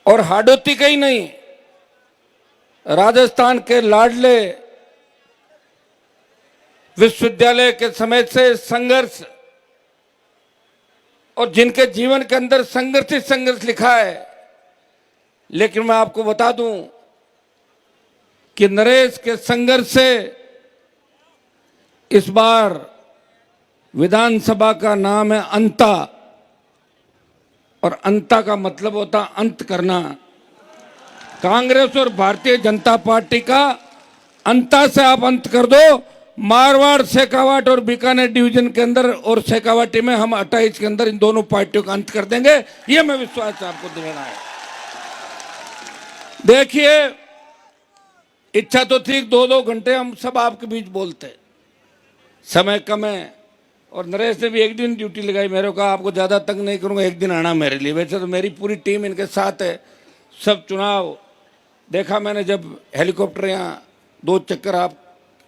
और हाडोती का ही नहीं, राजस्थान के लाडले विश्वविद्यालय के समय से संघर्ष और जिनके जीवन के अंदर संघर्ष ही संघर्ष लिखा है। लेकिन मैं आपको बता दूं कि नरेश के संघर्ष से इस बार विधानसभा का नाम है अंता, और अंता का मतलब होता अंत करना। कांग्रेस और भारतीय जनता पार्टी का अंता से आप अंत कर दो। मारवाड़, शेखावाट और बीकानेर डिवीजन के अंदर और शेखावाटी में हम 28 के अंदर इन दोनों पार्टियों का अंत कर देंगे, ये मैं विश्वास आपको दिलाना है। देखिए, इच्छा तो थी 2-2 घंटे हम सब आपके बीच बोलते, समय कम है। और नरेश ने भी एक दिन ड्यूटी लगाई मेरे को, आपको ज़्यादा तंग नहीं करूंगा, एक दिन आना मेरे लिए। वैसे तो मेरी पूरी टीम इनके साथ है। सब चुनाव देखा मैंने, जब हेलीकॉप्टर यहाँ 2 चक्कर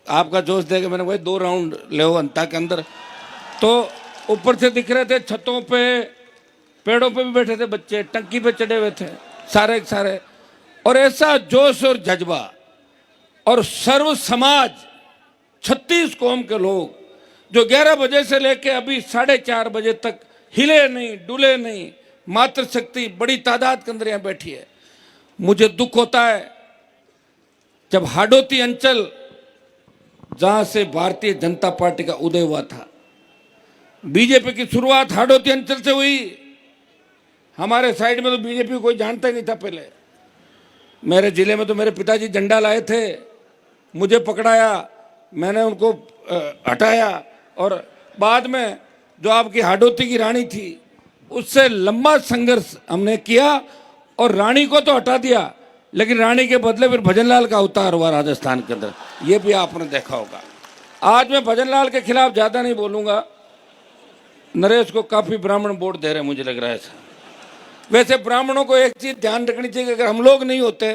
आपका जोश देगा, मैंने वही 2 राउंड ले अंता के अंदर, तो ऊपर से दिख रहे थे, छतों पे पेड़ों पे भी बैठे थे बच्चे, टंकी पे चढ़े हुए थे सारे के सारे। और ऐसा जोश और जज्बा, और सर्व समाज 36 कौम के लोग जो 11 बजे से लेके अभी 4:30 बजे तक हिले नहीं डुले नहीं, मातृशक्ति बड़ी तादाद के अंदर यहाँ बैठी है। मुझे दुख होता है जब हाडोती अंचल, जहां से भारतीय जनता पार्टी का उदय हुआ था, बीजेपी की शुरुआत हाडोती अंचल से हुई। हमारे साइड में तो बीजेपी कोई जानता ही नहीं था पहले। मेरे जिले में तो मेरे पिताजी झंडा लाए थे, मुझे पकड़ाया, मैंने उनको हटाया, और बाद में जो आपकी हाडोती की रानी थी उससे लंबा संघर्ष हमने किया, और रानी को तो हटा दिया, लेकिन रानी के बदले फिर भजनलाल का अवतार हुआ राजस्थान के अंदर, ये भी आपने देखा होगा। आज मैं भजनलाल के खिलाफ ज़्यादा नहीं बोलूँगा, नरेश को काफ़ी ब्राह्मण वोट दे रहे हैं मुझे लग रहा है ऐसा। वैसे ब्राह्मणों को एक चीज़ ध्यान रखनी चाहिए कि अगर हम लोग नहीं होते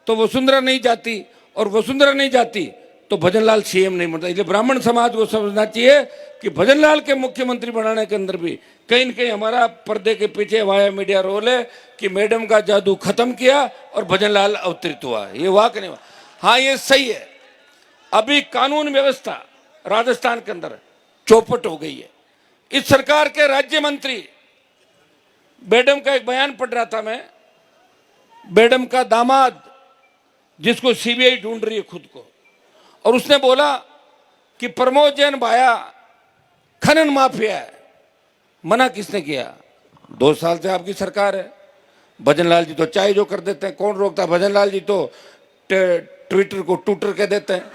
तो वसुंधरा नहीं जाती, और वसुंधरा नहीं जाती तो भजनलाल सीएम नहीं बनता। इसलिए ब्राह्मण समाज को समझना चाहिए कि भजनलाल के मुख्यमंत्री बनाने के अंदर भी कहीं न कहीं हमारा पर्दे के पीछे वाया मीडिया रोल है कि मैडम का जादू खत्म किया और भजनलाल अवतरित हुआ। ये वाक नहीं हुआ। हाँ, ये सही है, अभी कानून व्यवस्था राजस्थान के अंदर चौपट हो गई है। इस सरकार के राज्य मंत्री, मैडम का एक बयान पढ़ रहा था मैं, मैडम का दामाद जिसको सीबीआई ढूंढ रही है खुद को, और उसने बोला कि प्रमोद जैन भाया खनन माफिया है। मना किसने किया? 2 साल से आपकी सरकार है। भजनलाल जी तो चाहे जो कर देते हैं, कौन रोकता? भजनलाल जी तो ट्विटर को टूटर कह देते हैं।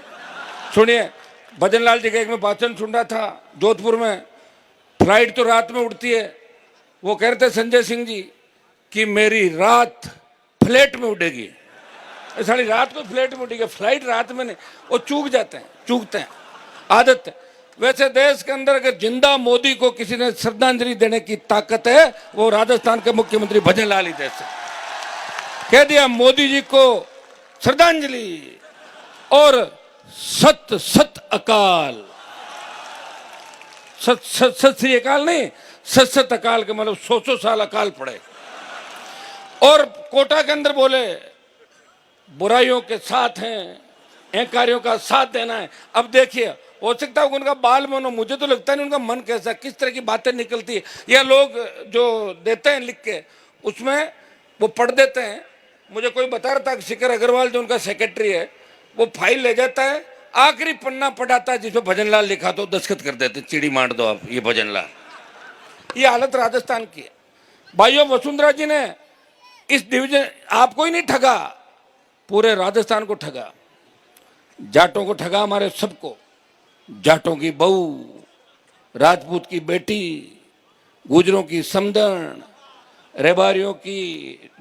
सुनिए, भजनलाल जी का एक में भाषण सुन रहा था जोधपुर में, फ्लाइट तो रात में उड़ती है, वो कह रहे थे संजय सिंह जी कि मेरी रात फ्लैट में उड़ेगी। सारी रात को फ्लैट में उड़ेगी, फ्लाइट रात में नहीं। वो चूकते हैं, आदत है। वैसे देश के अंदर अगर जिंदा मोदी को किसी ने श्रद्धांजलि देने की ताकत है, वो राजस्थान के मुख्यमंत्री भजनलाल ही दे सकते। कह दिया मोदी जी को श्रद्धांजलि, और सत सत अकाल, सत श्री अकाल नहीं, सत अकाल के मतलब 100 साल अकाल पड़े। और कोटा के अंदर बोले बुराइयों के साथ हैं, अहंकारियों का साथ देना है। अब देखिए, हो सकता है उनका बाल मन हो, मुझे तो लगता नहीं उनका मन कैसा, किस तरह की बातें निकलती है। या लोग जो देते हैं लिख के, उसमें वो पढ़ देते हैं। मुझे कोई बता रहा था कि शिखर अग्रवाल जो उनका सेक्रेटरी है, वो फाइल ले जाता है, आखिरी पन्ना पढ़ाता है जिसमें भजनलाल लिखा तो दस्तखत कर देते, चिड़ी मार दो आप, ये भजनलाल। ये हालत राजस्थान की है भाइयों। वसुंधरा जी ने इस डिवीजन आपको ही नहीं ठगा, पूरे राजस्थान को ठगा, जाटों को ठगा, हमारे सबको। जाटों की बहू, राजपूत की बेटी, गुजरों की समधन, रेबारियों की,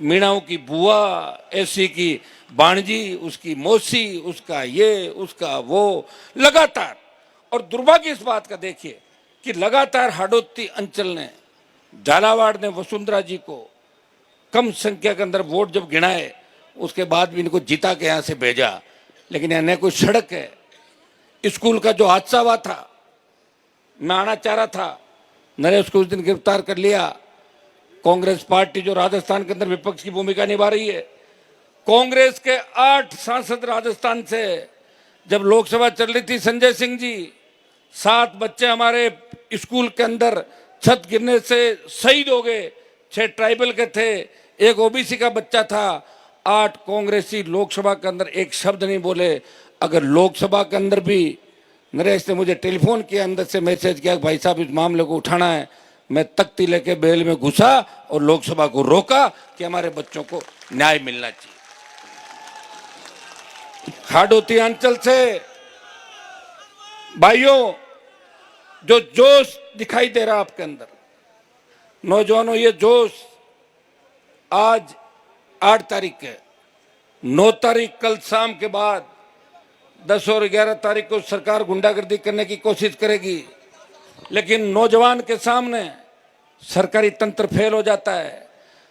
मीणाओं की बुआ, ऐसी की बाणजी, उसकी मौसी, उसका ये, उसका वो, लगातार। और दुर्भाग्य इस बात का देखिए कि लगातार हाडोती अंचल ने, झालावाड़ ने वसुंधरा जी को कम संख्या के अंदर वोट जब गिनाए, उसके बाद भी इनको जिता के यहाँ से भेजा। लेकिन यहाँ न कोई सड़क है। स्कूल का जो हादसा हुआ था, मैं आना चाह रहा था, नरेश को उस दिन गिरफ्तार कर लिया। कांग्रेस पार्टी जो राजस्थान के अंदर विपक्ष की भूमिका निभा रही है, कांग्रेस के 8 सांसद राजस्थान से, जब लोकसभा चल रही थी, संजय सिंह जी, 7 बच्चे हमारे स्कूल के अंदर छत गिरने से शहीद हो गए, 6 ट्राइबल के थे, 1 ओबीसी का बच्चा था। 8 कांग्रेसी लोकसभा के अंदर एक शब्द नहीं बोले। अगर लोकसभा के अंदर भी नरेश ने मुझे टेलीफोन किया, अंदर से मैसेज किया, भाई साहब इस मामले को उठाना है, मैं तख्ती लेके बेल में घुसा और लोकसभा को रोका कि हमारे बच्चों को न्याय मिलना चाहिए। हाडोती अंचल से भाइयों, जो जोश दिखाई दे रहा आपके अंदर, नौजवानों, ये जोश आज 8 तारीख है, 9 तारीख कल शाम के बाद 10 और 11 तारीख को सरकार गुंडागर्दी करने की कोशिश करेगी, लेकिन नौजवान के सामने सरकारी तंत्र फेल हो जाता है।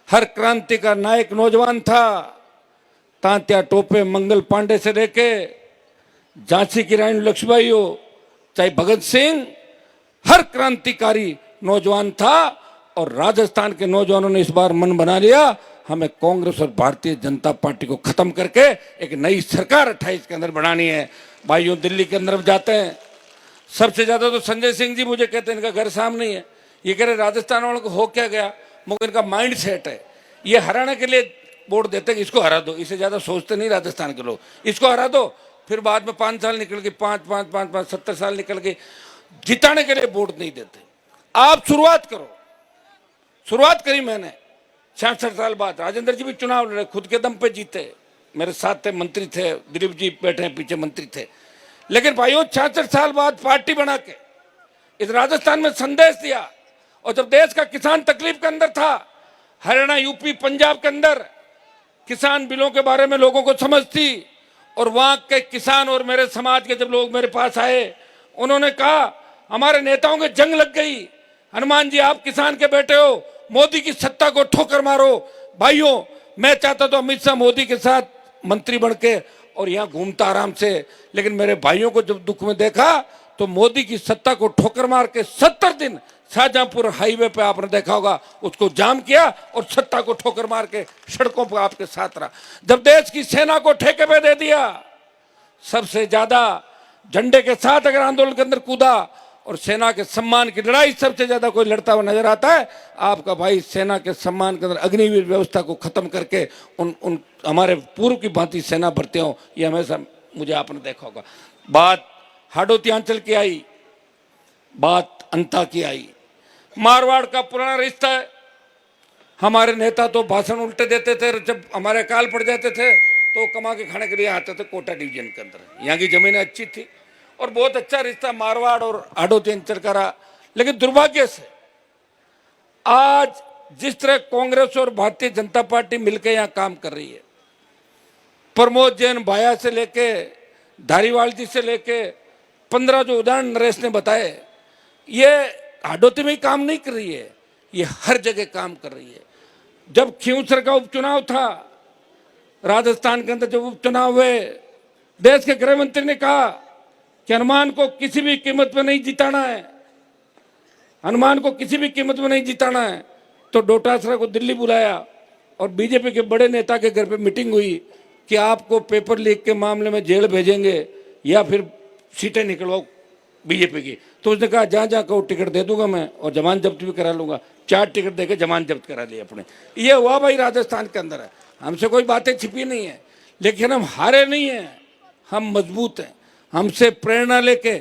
हर क्रांति का नायक नौजवान था। तांत्या टोपे मंगल पांडे से लेके झांसी की रानी लक्ष्मीबाई हो, चाहे भगत सिंह, हर क्रांतिकारी नौजवान था। और राजस्थान के नौजवानों ने इस बार मन बना लिया, हमें कांग्रेस और भारतीय जनता पार्टी को खत्म करके एक नई सरकार 28 के अंदर बनानी है। भाइयों, दिल्ली के अंदर जाते हैं, सबसे ज्यादा तो संजय सिंह जी मुझे कहते हैं इनका घर सामने ही है। ये कह रहे राजस्थान वालों को हो क्या गया, मगर इनका माइंड सेट है, ये हराने के लिए वोट देते कि इसको हरा दो, इससे ज्यादा सोचते नहीं राजस्थान के लोग, इसको हरा दो, फिर बाद में 5 साल निकल के 5 70 साल निकल के जिताने के लिए वोट नहीं देते। आप शुरुआत करो, शुरुआत करी मैंने 66 साल बाद। राजेंद्र जी भी चुनाव लड़े, खुद के दम पे जीते, मेरे साथ थे, मंत्री थे, दिलीप जी बैठे हैं पीछे, मंत्री थे। लेकिन भाइयों, 66 साल बाद पार्टी बना के इस राजस्थान में संदेश दिया। और जब देश का किसान तकलीफ के अंदर था, हरियाणा, यूपी, पंजाब के अंदर किसान बिलों के बारे में लोगों को समझ थी, और वहां के किसान और मेरे समाज के जब लोग मेरे पास आए, उन्होंने कहा हमारे नेताओं के जंग लग गई, हनुमान जी आप किसान के बेटे हो, मोदी की सत्ता को ठोकर मारो। भाइयों, मैं चाहता तो अमित शाह मोदी के साथ मंत्री बन के और यहाँ घूमता आराम से, लेकिन मेरे भाइयों को जब दुख में देखा तो मोदी की सत्ता को ठोकर मार के 70 दिन शाहजहांपुर हाईवे पे आपने देखा होगा, उसको जाम किया और सत्ता को ठोकर मार के सड़कों पर आपके साथ रहा। जब देश की सेना को ठेके पे दे दिया, सबसे ज्यादा झंडे के साथ अगर आंदोलन के अंदर कूदा और सेना के सम्मान की लड़ाई सबसे ज्यादा कोई लड़ता हुआ नजर आता है, आपका भाई सेना के सम्मान के अंदर अग्निवीर व्यवस्था को खत्म करके उन हमारे पूर्व की भांति सेना भरते हो, ये हमेशा मुझे आपने देखा होगा। बात हाडोती अंचल की आई, बात अंता की आई, मारवाड़ का पुराना रिश्ता है। हमारे नेता तो भाषण उल्टे देते थे, जब हमारे अकाल पड़ जाते थे तो कमा के खाने के लिए आते थे कोटा डिवीजन के अंदर। यहाँ की जमीनें अच्छी थी और बहुत अच्छा रिश्ता मारवाड़ और हाडोती अंचल का रहा। लेकिन दुर्भाग्य से आज जिस तरह कांग्रेस और भारतीय जनता पार्टी मिलकर यहाँ काम कर रही है, प्रमोद जैन भाया से लेके धारीवाल जी से लेके 15 जो उदाहरण नरेश ने बताए, ये हाडोती में ही काम नहीं कर रही है, ये हर जगह काम कर रही है। जब खींवसर का उपचुनाव था राजस्थान के अंदर, जब उपचुनाव हुए, देश के गृह मंत्री ने कहा कि हनुमान को किसी भी कीमत में नहीं जिताना है, हनुमान को किसी भी कीमत में नहीं जिताना है। तो डोटासरा को दिल्ली बुलाया और बीजेपी के बड़े नेता के घर पे मीटिंग हुई कि आपको पेपर लीक के मामले में जेल भेजेंगे या फिर सीटें निकलवाओ बीजेपी की। तो उसने कहा जहाँ जहाँ कहो टिकट दे दूंगा मैं और जमानत जब्त भी करा लूंगा। 4 टिकट देके जमानत जब्त करा ली अपने। ये हुआ भाई राजस्थान के अंदर है। हमसे कोई बातें छिपी नहीं है, लेकिन हम हारे नहीं हैं, हम मजबूत हैं। हमसे प्रेरणा लेके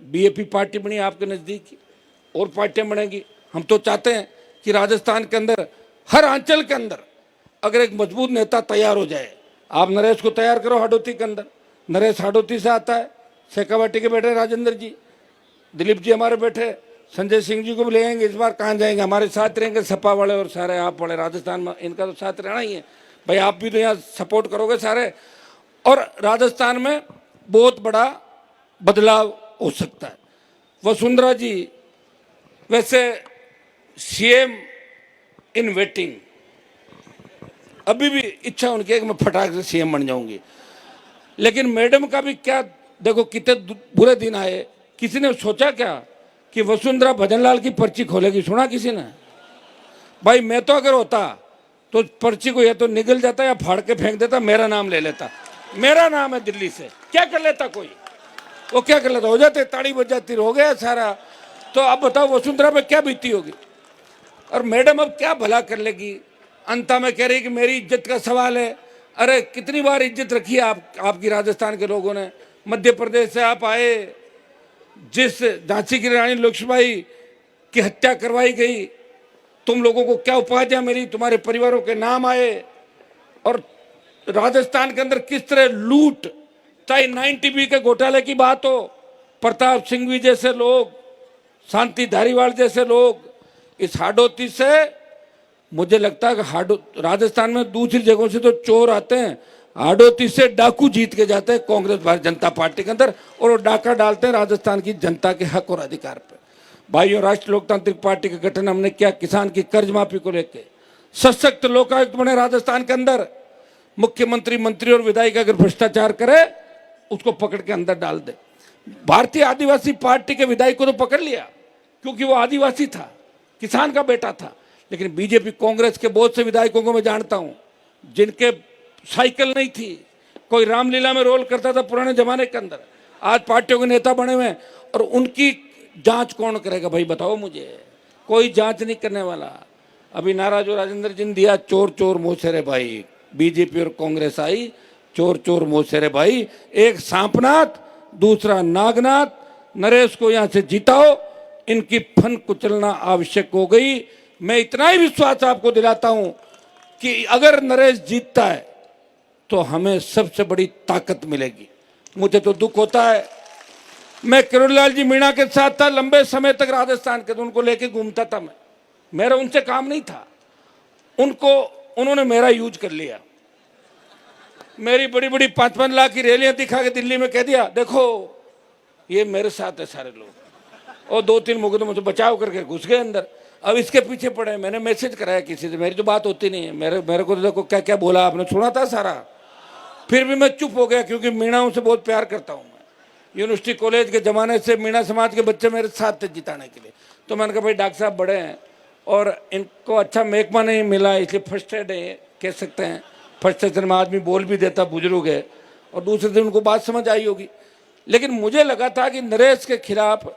बीएपी पार्टी बनी आपके नज़दीक की, और पार्टियां बनेगी। हम तो चाहते हैं कि राजस्थान के अंदर हर अंचल के अंदर अगर एक मजबूत नेता तैयार हो जाए, आप नरेश को तैयार करो हाडोती के अंदर। नरेश हाडोती से आता है, शेखावाटी के बैठे राजेंद्र जी, दिलीप जी हमारे बैठे, संजय सिंह जी को भी ले आएंगे। इस बार कहाँ जाएंगे, हमारे साथ रहेंगे सपा वाले और सारे आप वाले राजस्थान में, इनका तो साथ रहना ही है भाई। आप भी तो यहाँ सपोर्ट करोगे सारे, और राजस्थान में बहुत बड़ा बदलाव हो सकता है। वसुंधरा जी वैसे सीएम इन वेटिंग, अभी भी इच्छा उनकी है कि मैं फटाक से सीएम बन जाऊंगी, लेकिन मैडम का भी क्या, देखो कितने बुरे दिन आए। किसी ने सोचा क्या कि वसुंधरा भजनलाल की पर्ची खोलेगी? सुना किसी ने? भाई मैं तो अगर होता तो पर्ची को या तो निगल जाता या फाड़ के फेंक देता, मेरा नाम ले लेता। मेरा नाम है दिल्ली से, क्या कर लेता कोई? वो क्या कर लेता? हो जाते, ताड़ी बज जाती, हो गया सारा। तो अब बताओ वसुंधरा पे क्या बीती होगी? और मैडम अब क्या भला कर लेगी? अंता में कह रही कि मेरी इज्जत का सवाल है। अरे कितनी बार इज्जत रखी है आपकी राजस्थान के लोगों ने। मध्य प्रदेश से आप आए, जिस झांसी की रानी लक्ष्मीबाई की हत्या करवाई गई, तुम लोगों को क्या उपाधियां मिली, तुम्हारे परिवारों के नाम आए। और राजस्थान के अंदर किस तरह लूट, चाहे 9TB के घोटाले की बात हो, प्रताप सिंह जैसे लोग, शांति धारीवाल जैसे लोग, इस हाडोती से मुझे लगता है कि राजस्थान में दूसरी जगहों से तो चोर आते हैं, हाडोती से डाकू जीत के जाते हैं कांग्रेस भारतीय जनता पार्टी के अंदर, और वो डाका डालते हैं राजस्थान की जनता के हक और अधिकार पे। भाइयों, राष्ट्रीय लोकतांत्रिक पार्टी का गठन हमने किया किसान की कर्ज माफी को लेकर। सशक्त लोकायुक्त बने राजस्थान के अंदर। मुख्यमंत्री, मंत्री और विधायक अगर भ्रष्टाचार करे उसको पकड़ के अंदर डाल दे। भारतीय आदिवासी पार्टी के विधायक को तो पकड़ लिया क्योंकि वो आदिवासी था, किसान का बेटा था। लेकिन बीजेपी कांग्रेस के बहुत से विधायकों को मैं जानता हूं जिनके साइकिल नहीं थी, कोई रामलीला में रोल करता था पुराने जमाने के अंदर, आज पार्टियों के नेता बने हुए हैं। और उनकी जांच कौन करेगा भाई, बताओ मुझे? कोई जांच नहीं करने वाला। अभी नारा जो राजेंद्र जी ने दिया, चोर चोर मोसेरे भाई, बीजेपी और कांग्रेस आई, चोर चोर मोसेरे भाई। एक सांपनाथ, दूसरा नागनाथ। नरेश को यहां से जिताओ, इनकी फन कुचलना आवश्यक हो गई। मैं इतना ही विश्वास आपको दिलाता हूं कि अगर नरेश जीतता है तो हमें सबसे बड़ी ताकत मिलेगी। मुझे तो दुख होता है, मैं किरोड़ीलाल जी मीणा के साथ था लंबे समय तक राजस्थान के, तो उनको लेके घूमता था मैं, मेरा उनसे काम नहीं था। उन्होंने मेरा यूज कर लिया। मेरी बड़ी बड़ी 5-5 लाख की रैलियां दिखा के दिल्ली में कह दिया, देखो ये मेरे साथ है सारे लोग। और 2-3 मुकदमों से बचाव करके घुस गए अंदर। अब इसके पीछे पड़े। मैंने मैसेज कराया किसी से, मेरी तो बात होती नहीं है। मेरे को तो देखो क्या क्या बोला आपने, सुना था सारा। फिर भी मैं चुप हो गया क्योंकि मीणाओं से बहुत प्यार करता हूँ मैं। यूनिवर्सिटी कॉलेज के ज़माने से मीणा समाज के बच्चे मेरे साथ थे जिताने के लिए। तो मैंने कहा भाई डॉक्टर साहब बड़े हैं और इनको अच्छा महकमा नहीं मिला, इसलिए फ्रस्ट्रेट है, कह सकते हैं। फ्रस्ट्रेशन में आदमी बोल भी देता, बुजुर्ग है। और दूसरे दिन उनको बात समझ आई होगी। लेकिन मुझे लगा था कि नरेश के खिलाफ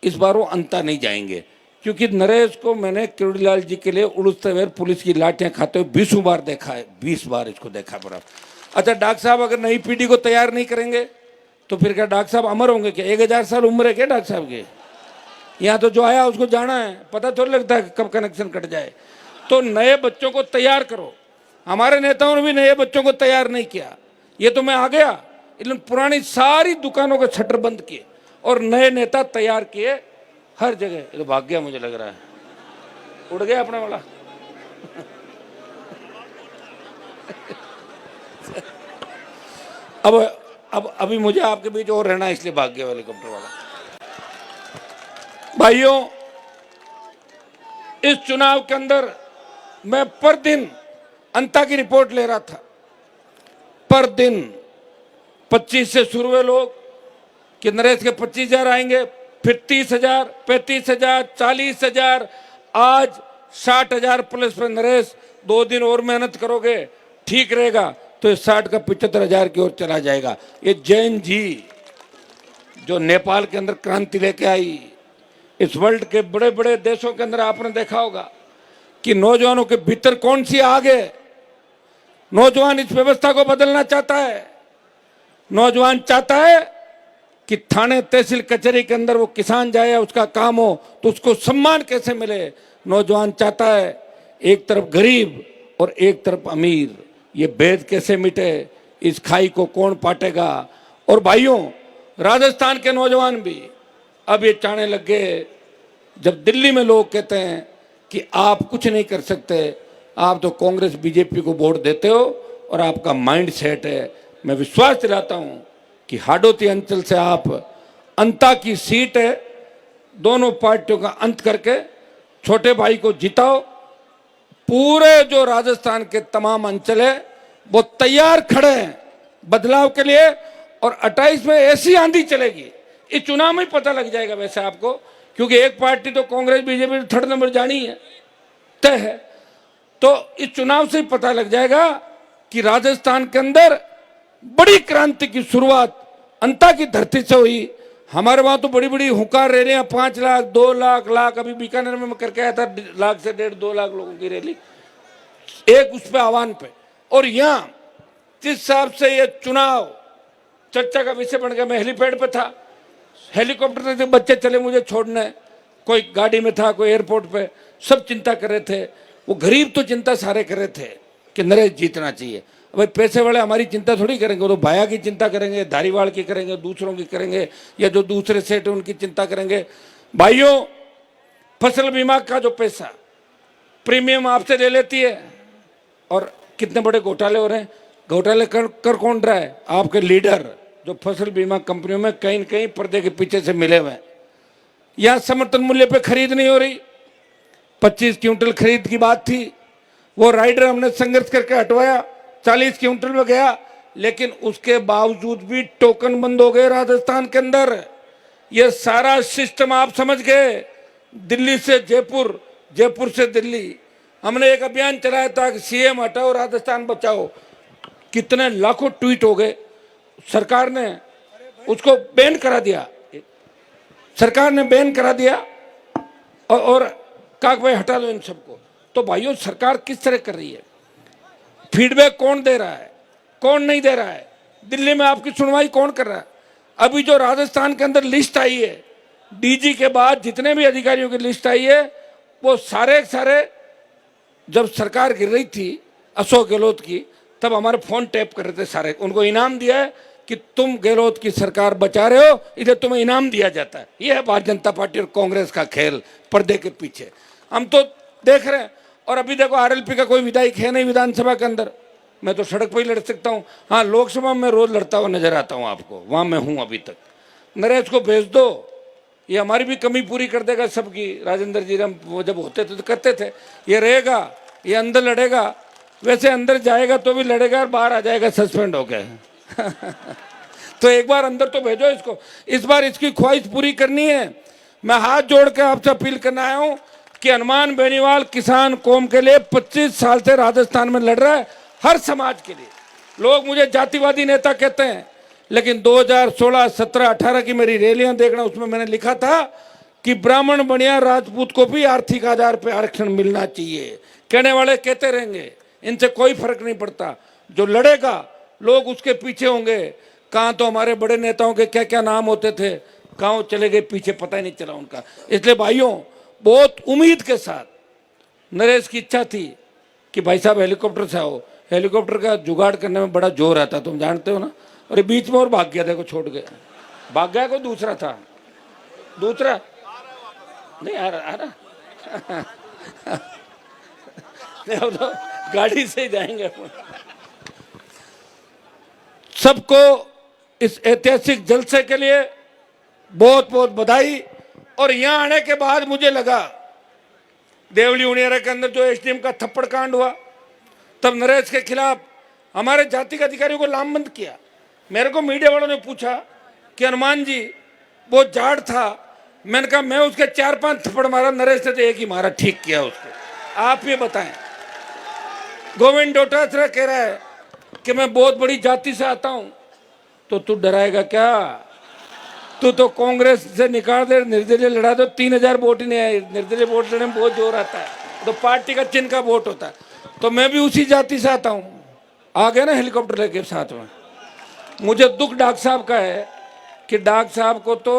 इस बार वो अंता नहीं जाएंगे, क्योंकि नरेश को मैंने किरोड़ीलाल जी के लिए उड़ते हुए पुलिस की लाठियां खाते हुए 20 बार देखा है, 20 बार इसको देखा पड़ा। अच्छा डॉक्टर साहब, अगर नई पीढ़ी को तैयार नहीं करेंगे तो फिर क्या डॉक्टर साहब अमर होंगे क्या? 1000 साल उम्र है क्या डॉक्टर साहब के? यहाँ तो जो आया उसको जाना है, पता थोड़ी लगता है कब कनेक्शन कट जाए। तो नए बच्चों को तैयार करो। हमारे नेताओं ने भी नए बच्चों को तैयार नहीं किया। ये तो मैं आ गया, इन्होंने पुरानी सारी दुकानों के शटर बंद किए और नए नेता तैयार किए हर जगह। ये तो भाग गया, मुझे लग रहा है उड़ गया अपने वाला। अब अभी मुझे आपके बीच और रहना, इसलिए भाग गया हेलीकॉप्टर वाला। भाइयों, इस चुनाव के अंदर मैं पर दिन अंता की रिपोर्ट ले रहा था। पर दिन 25 से शुरू हुए लोग कि नरेश के 25,000 आएंगे, फिर 30,000, 35,000, 40,000, आज 60,000 प्लस पर नरेश। 2 दिन और मेहनत करोगे ठीक रहेगा तो 60 का 75,000 की ओर चला जाएगा। ये जैन जी जो नेपाल के अंदर क्रांति लेके आई, इस वर्ल्ड के बड़े बड़े देशों के अंदर आपने देखा होगा कि नौजवानों के भीतर कौन सी आग है। नौजवान इस व्यवस्था को बदलना चाहता है। नौजवान चाहता है कि थाने तहसील कचहरी के अंदर वो किसान जाए, उसका काम हो तो उसको सम्मान कैसे मिले। नौजवान चाहता है एक तरफ गरीब और एक तरफ अमीर, ये भेद कैसे मिटे, इस खाई को कौन पाटेगा। और भाइयों, राजस्थान के नौजवान भी अब ये चाहने लग गए, जब दिल्ली में लोग कहते हैं कि आप कुछ नहीं कर सकते, आप तो कांग्रेस बीजेपी को वोट देते हो और आपका माइंड सेट है। मैं विश्वास दिलाता हूं कि हाडोती अंचल से आप अंता की सीट है, दोनों पार्टियों का अंत करके छोटे भाई को जिताओ। पूरे जो राजस्थान के तमाम अंचल है वो तैयार खड़े हैं बदलाव के लिए। और 28 में ऐसी आंधी चलेगी, इस चुनाव में पता लग जाएगा वैसे आपको, क्योंकि एक पार्टी तो कांग्रेस बीजेपी थर्ड नंबर जानी है। तय है। तो इस चुनाव से ही पता लग जाएगा कि राजस्थान के अंदर बड़ी क्रांति की शुरुआत अंता की धरती से हुई। हमारे वहां तो बड़ी बड़ी हुंकार रैलियां 5 लाख 2 लाख अभी बीकानेर में मैं करके आया था, 1.5 लाख से 2 लाख लोगों की रैली एक उस पे आह्वान पे। और यहाँ जिस हिसाब से ये चुनाव चर्चा का विषय बन गया, मैं हेलीपैड पे था, हेलीकॉप्टर से बच्चे चले मुझे छोड़ने, कोई गाड़ी में था, कोई एयरपोर्ट पे, सब चिंता कर रहे थे। वो गरीब तो चिंता सारे कर रहे थे कि नरेश जीतना चाहिए। भाई पैसे वाले हमारी चिंता थोड़ी करेंगे, वो तो भाया की चिंता करेंगे, धारीवाल की करेंगे, दूसरों की करेंगे, या जो दूसरे सेठ है उनकी चिंता करेंगे। भाइयों, फसल बीमा का जो पैसा प्रीमियम आपसे ले लेती है, और कितने बड़े घोटाले हो रहे हैं। घोटाले कर कौन रहा है? आपके लीडर जो फसल बीमा कंपनियों में कहीं न कहीं पर्दे के पीछे से मिले हुए हैं। यहाँ समर्थन मूल्य पे खरीद नहीं हो रही, 25 क्विंटल खरीद की बात थी, वो राइडर हमने संघर्ष करके हटवाया, 40 क्विंटल में गया, लेकिन उसके बावजूद भी टोकन बंद हो गए राजस्थान के अंदर। ये सारा सिस्टम आप समझ गए, दिल्ली से जयपुर, जयपुर से दिल्ली। हमने एक अभियान चलाया था कि सीएम हटाओ राजस्थान बचाओ, कितने लाखों ट्वीट हो गए। सरकार ने उसको बैन करा दिया, सरकार ने बैन करा दिया, और कहा भाई हटा लो इन सबको। तो भाइयों, सरकार किस तरह कर रही है? फीडबैक कौन दे रहा है, कौन नहीं दे रहा है? दिल्ली में आपकी सुनवाई कौन कर रहा है? अभी जो राजस्थान के अंदर लिस्ट आई है, डीजी के बाद जितने भी अधिकारियों की लिस्ट आई है, वो सारे जब सरकार गिर रही थी अशोक गहलोत की, तब हमारे फोन टैप कर रहे थे सारे। उनको इनाम दिया है कि तुम गहलोत की सरकार बचा रहे हो, इधर तुम्हें इनाम दिया जाता है। यह है भारतीय जनता पार्टी और कांग्रेस का खेल पर्दे के पीछे। हम तो देख रहे हैं। और अभी देखो, आरएलपी का कोई विधायक है नहीं विधानसभा के अंदर, मैं तो सड़क पर ही लड़ सकता हूँ। हाँ, लोकसभा में रोज लड़ता हुआ नजर आता हूँ आपको, वहां मैं हूँ अभी तक। नरेश को भेज दो, ये हमारी भी कमी पूरी कर देगा सबकी। राजेंद्र जी हम वो जब होते थे तो करते थे, ये रहेगा, ये अंदर लड़ेगा, वैसे अंदर जाएगा तो भी लड़ेगा और बाहर आ जाएगा सस्पेंड हो गया। तो एक बार अंदर तो भेजो इसको, इस बार इसकी ख्वाहिश पूरी करनी है। मैं हाथ जोड़ के आपसे अपील करना आया हूं कि हनुमान बेनीवाल किसान कौम के लिए 25 साल से राजस्थान में लड़ रहा है, हर समाज के लिए। लोग मुझे जातिवादी नेता कहते हैं, लेकिन 2016, 17, 18 की मेरी रैलियां देखना, उसमें मैंने लिखा था कि ब्राह्मण बनिया राजपूत को भी आर्थिक आधार पर आरक्षण मिलना चाहिए। कहने वाले कहते रहेंगे, इनसे कोई फर्क नहीं पड़ता। जो लड़ेगा लोग उसके पीछे होंगे। कहाँ तो हमारे बड़े नेताओं के क्या क्या नाम होते थे, कहाँ चले गए पीछे, पता ही नहीं चला उनका। इसलिए भाइयों, बहुत उम्मीद के साथ नरेश की इच्छा थी कि भाई साहब हेलीकॉप्टर से आओ। हेलीकॉप्टर का जुगाड़ करने में बड़ा जोर आता, तुम जानते हो ना। और बीच में और भाग गया, देखो छोड़ गया, भाग गया। कोई दूसरा था, दूसरा नहीं आ रहा तो गाड़ी से ही जाएंगे। सबको इस ऐतिहासिक जलसे के लिए बहुत बहुत बधाई। और यहां आने के बाद मुझे लगा, देवली उनियारा के अंदर जो एसडीएम का थप्पड़ कांड हुआ, तब नरेश के खिलाफ हमारे जाति के अधिकारियों को लामबंद किया। मेरे को मीडिया वालों ने पूछा कि हनुमान जी वो जाट था, मैंने कहा मैं उसके 4-5 थप्पड़ मारा, नरेश ने तो एक ही मारा, ठीक किया उसको। आप ये बताएं। गोविंद डोटासरा कह रहा है कि मैं बहुत बड़ी जाति से आता हूं, तो तू डराएगा क्या? तू तो कांग्रेस से निकाल दे, निर्दलीय लड़ा दो, 3000 वोट ही नहीं आए। निर्दलीय वोट लड़ने में बहुत जोर आता है, तो पार्टी का चिन्ह का वोट होता है। तो मैं भी उसी जाति से आता हूं। आ गया ना हेलीकॉप्टर लेके साथ में। मुझे दुख डॉक्टर साहब का है कि डॉक्टर साहब को तो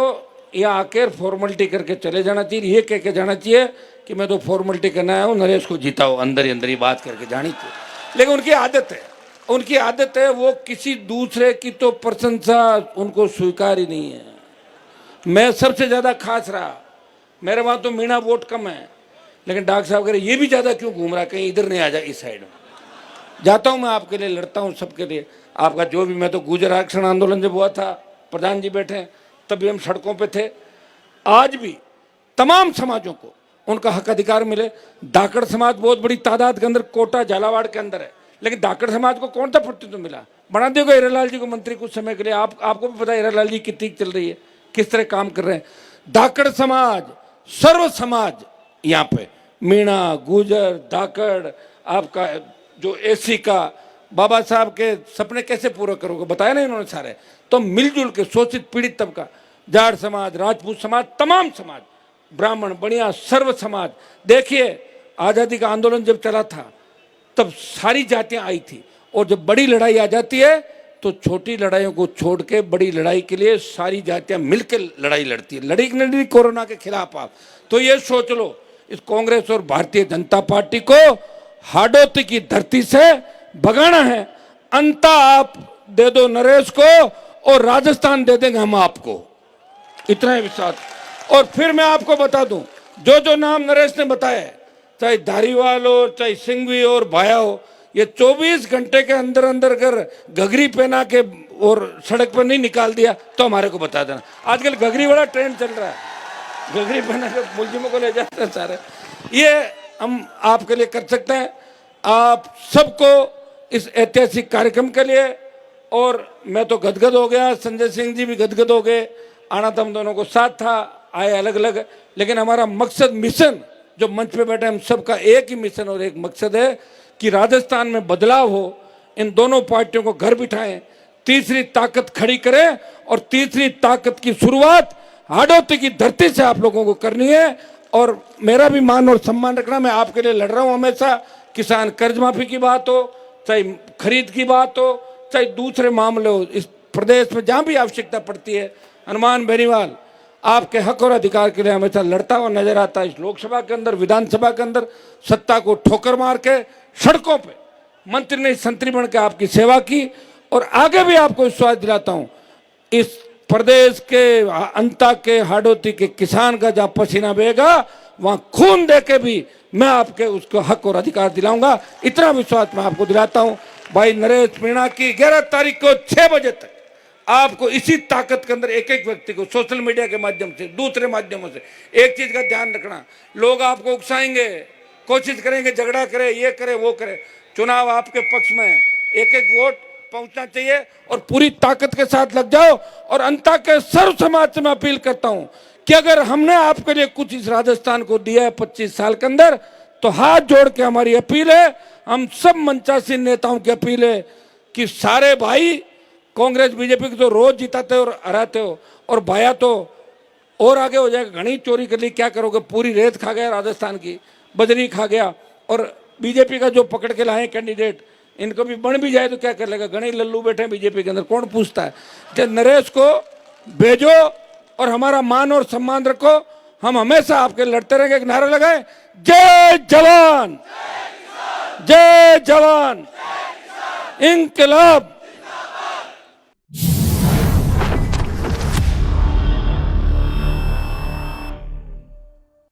यहाँ आकर फॉर्मेलिटी करके चले जाना चाहिए, ये कह के जाना चाहिए कि मैं तो फॉर्मेलिटी करना आया हूँ, नरेश को जिताओ, अंदर ही अंदर ही बात करके जानी चाहिए। लेकिन उनकी आदत है, उनकी आदत है, वो किसी दूसरे की तो प्रशंसा उनको स्वीकार ही नहीं है। मैं सबसे ज़्यादा खास रहा, मेरे वहाँ तो मीणा वोट कम है, लेकिन डॉक्टर साहब कह रहे ये भी ज़्यादा क्यों घूम रहा, कहीं इधर नहीं आ जाए, इस साइड में जाता हूँ मैं, आपके लिए लड़ता हूँ, सबके लिए। आपका जो भी, मैं तो गुर्जर आरक्षण आंदोलन जब हुआ था, प्रधान जी बैठे, तभी हम सड़कों पे थे। आज भी तमाम समाजों को उनका हक अधिकार मिले। धाकड़ समाज बहुत बड़ी तादाद के अंदर कोटा झालावाड़ के अंदर है, लेकिन धाकड़ समाज को कौन सा प्रतिनिधित्व मिला? बना दिया हीरालाल जी को मंत्री कुछ समय के लिए। आपको भी पता है हीरालाल जी कितनी चल रही है, किस तरह काम कर रहे हैं। धाकड़ समाज, सर्व समाज यहाँ पे मीणा, गुजर, धाकड़, आपका जो एसी का, बाबा साहब के सपने कैसे पूरा करोगे, बताया ना इन्होंने सारे। तो मिलजुल के शोषित पीड़ित तबका, जाट समाज, राजपूत समाज, तमाम समाज, ब्राह्मण, बनिया, सर्व समाज। देखिए आज़ादी का आंदोलन जब चला था तब सारी जातियां आई थी, और जब बड़ी लड़ाई आ जाती है तो छोटी लड़ाइयों को छोड़ के बड़ी लड़ाई के लिए सारी जातियां मिलकर लड़ाई लड़ती है। लड़ी नहीं कोरोना के खिलाफ आप। तो ये सोच लो, इस कांग्रेस और भारतीय जनता पार्टी को हाड़ौती की धरती से भगाना है। अंता आप दे दो नरेश को और राजस्थान दे देंगे हम आपको, इतना ही विश्वास। और फिर मैं आपको बता दूं, जो जो नाम नरेश ने बताया, चाहे धारीवाल हो, चाहे सिंघवी और भाया हो, ये 24 घंटे के अंदर अंदर अगर घघरी पहना के और सड़क पर नहीं निकाल दिया तो हमारे को बता देना। आजकल घघरी बड़ा ट्रेंड चल रहा है, घघरी पहना के मुलजिमों को ले जाते हैं सारे। ये हम आपके लिए कर सकते हैं, आप सबको इस ऐतिहासिक कार्यक्रम के लिए। और मैं तो गदगद हो गया, संजय सिंह जी भी गदगद हो गए। आना तो हम दोनों को साथ था, आए अलग अलग, लेकिन हमारा मकसद, मिशन, जो मंच पे बैठे हम सबका एक ही मिशन और एक मकसद है कि राजस्थान में बदलाव हो। इन दोनों पार्टियों को घर बिठाएं, तीसरी ताकत खड़ी करें, और तीसरी ताकत की शुरुआत हाड़ौती की धरती से आप लोगों को करनी है। और मेरा भी मान और सम्मान रखना, मैं आपके लिए लड़ रहा हूं हमेशा। किसान कर्ज माफी की बात हो, चाहे खरीद की बात हो, चाहे दूसरे मामले हो, इस प्रदेश में जहां भी आवश्यकता पड़ती है, हनुमान बेनीवाल आपके हक और अधिकार के लिए हमेशा लड़ता हुआ नजर आता है। इस लोकसभा के अंदर, विधानसभा के अंदर सत्ता को ठोकर मार के सड़कों पे मंत्री नहीं संतरी बन के आपकी सेवा की। और आगे भी आपको विश्वास दिलाता हूं, इस प्रदेश के अंता के हाड़ौती के किसान का जहां पसीना बहेगा वहां खून दे के भी मैं आपके उसको हक और अधिकार दिलाऊंगा। इतना विश्वास मैं आपको दिलाता हूं। भाई नरेश मीणा की 11 तारीख को 6 बजे तक आपको इसी ताकत के अंदर एक एक व्यक्ति को सोशल मीडिया के माध्यम से, दूसरे माध्यमों से, एक चीज का ध्यान रखना, लोग आपको उकसाएंगे, कोशिश करेंगे झगड़ा करे, ये करे वो करे। चुनाव आपके पक्ष में है, एक एक वोट पहुंचना चाहिए और पूरी ताकत के साथ लग जाओ। और अंता के सर्व समाज से मैं अपील करता हूं कि अगर हमने आपके लिए कुछ इस राजस्थान को दिया है 25 साल के अंदर, तो हाथ जोड़ के हमारी अपील है, हम सब मंचासीन नेताओं की अपील है कि सारे भाई, कांग्रेस बीजेपी को तो रोज जिताते हो और हराते हो, और भाया तो और आगे हो जाएगा। घनी चोरी कर ली, क्या करोगे, पूरी रेत खा गया राजस्थान की, बजरी खा गया। और बीजेपी का जो पकड़ के लाए कैंडिडेट, इनको भी बन भी जाए तो क्या कर लेगा, घने लल्लू बैठे हैं बीजेपी के अंदर, कौन पूछता है। कि नरेश को भेजो और हमारा मान और सम्मान रखो। हम हमेशा आपके लड़ते रहेंगे। एक नारा लगाए, जय जवान, जय जवान, इंकलाब।